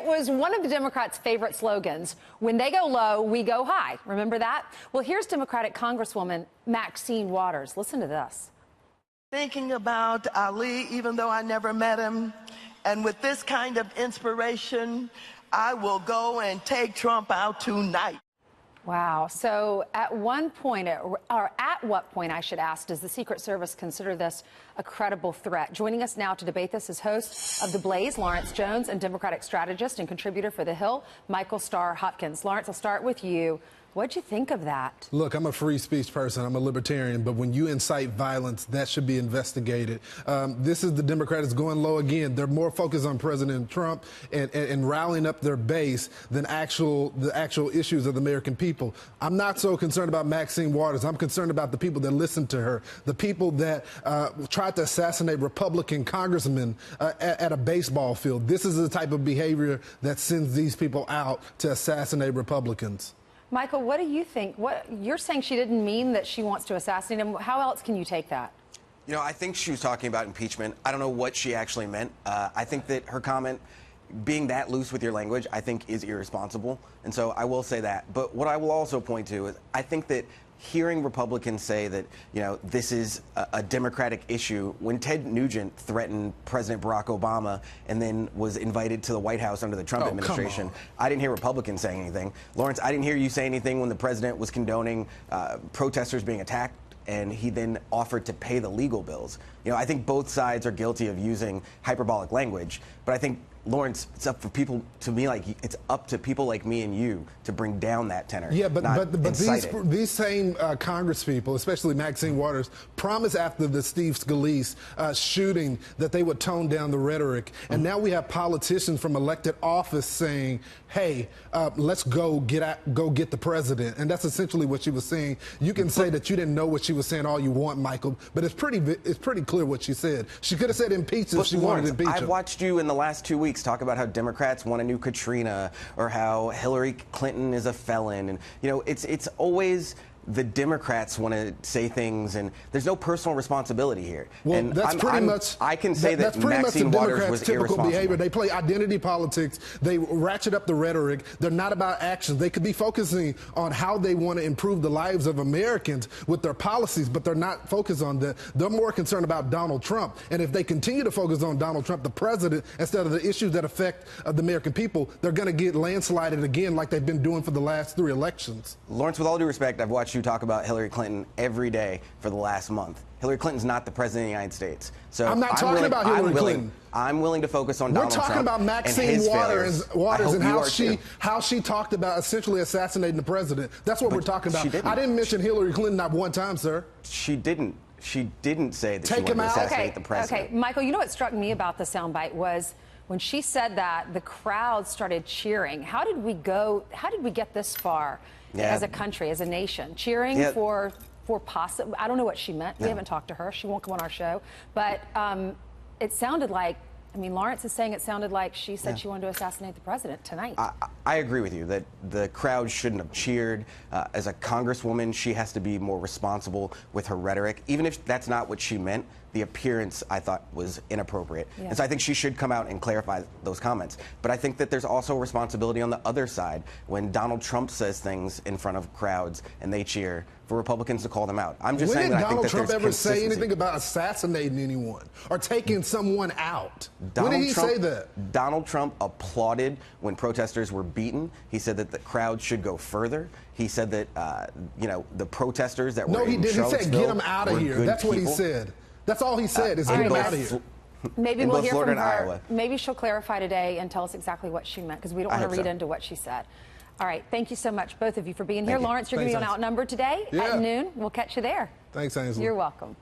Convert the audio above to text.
was one of the Democrats' favorite slogans. When they go low, we go high. Remember that? Well, here's Democratic Congresswoman Maxine Waters. Listen to this. Thinking about Ali, even though I never met him, and with this kind of inspiration, I will go and take Trump out tonight. Wow. So at what point, I should ask, does the Secret Service consider this a credible threat? Joining us now to debate this is host of The Blaze, Lawrence Jones, and Democratic strategist and contributor for The Hill, Michael Starr Hopkins. Lawrence, I'll start with you. What'd you think of that? Look, I'm a free speech person. I'm a libertarian. But when you incite violence, that should be investigated. This is the Democrats going low again. They're more focused on President Trump and rallying up their base than the actual issues of the American people. I'm not so concerned about Maxine Waters. I'm concerned about the people that listen to her, the people that tried to assassinate Republican congressmen at a baseball field. This is the type of behavior that sends these people out to assassinate Republicans. Michael, what do you think? You're saying she didn't mean that she wants to assassinate him. How else can you take that? You know, I think she was talking about impeachment. I don't know what she actually meant. I think that her comment, being that loose with your language, I think is irresponsible. And so I will say that. But what I will also point to is I think that hearing Republicans say that, you know, this is a Democratic issue, when Ted Nugent threatened President Barack Obama and then was invited to the White House under the Trump administration, I didn't hear Republicans saying anything. Lawrence, I didn't hear you say anything when the president was condoning protesters being attacked and he then offered to pay the legal bills. You know, I think both sides are guilty of using hyperbolic language, but I think, Lawrence, it's up for people it's up to people like me and you to bring down that tenor. Yeah, but these same congresspeople, especially Maxine Waters, promised after the Steve Scalise shooting that they would tone down the rhetoric. And now we have politicians from elected office saying, hey, let's go get the president. And that's essentially what she was saying. You can say that you didn't know what she was saying all you want, Michael, but it's pretty clear what she said. She could have said impeach if she wanted to impeach him. I've watched you in the last 2 weeks talk about how Democrats want a new Katrina or how Hillary Clinton is a felon. And, you know, it's always the Democrats want to say things, and there's no personal responsibility here. Well, and that's I can say that Maxine Waters was irresponsible. Behavior. They play identity politics. They ratchet up the rhetoric. They're not about action. They could be focusing on how they want to improve the lives of Americans with their policies, but they're not focused on that. They're more concerned about Donald Trump. And if they continue to focus on Donald Trump, the president, instead of the issues that affect the American people, they're going to get landslided again like they've been doing for the last 3 elections. Lawrence, with all due respect, I've watched you talk about Hillary Clinton every day for the last month. Hillary Clinton's not the president of the United States. So I'm not talking about Hillary Clinton. I'm willing to focus on Donald Trump. We're talking about Maxine Waters and how she talked about essentially assassinating the president. That's what we're talking about. I didn't mention Hillary Clinton not one time, sir. She didn't. She didn't say that she wanted to assassinate the president. Okay, Michael, you know what struck me about the soundbite was when she said that, the crowd started cheering. How did we get this far as a country, as a nation? Cheering for possible, I don't know what she meant. We haven't talked to her. She won't come on our show. But it sounded like, I mean, Lawrence is saying it sounded like she said she wanted to assassinate the president tonight. I agree with you that the crowd shouldn't have cheered. As a congresswoman, she has to be more responsible with her rhetoric. Even if that's not what she meant, the appearance, I thought, was inappropriate. Yeah. And so I think she should come out and clarify those comments. But I think that there's also responsibility on the other side when Donald Trump says things in front of crowds and they cheer, for Republicans to call them out. I'm just saying that I think that there's consistency. When did Donald Trump ever say anything about assassinating anyone or taking someone out? When did he say that? Donald Trump applauded when protesters were beaten. He said that the crowd should go further. He said that, you know, the protesters that were in Charlottesville. No, he didn't. He said, get them out of here. That's what he said. That's all he said, is get them out of here. Maybe we'll hear from her. Maybe she'll clarify today and tell us exactly what she meant, because we don't want to read into what she said. All right. Thank you so much, both of you, for being here. Lawrence, you're going to be on Outnumbered today at noon. We'll catch you there. Thanks, Ainsley. You're welcome.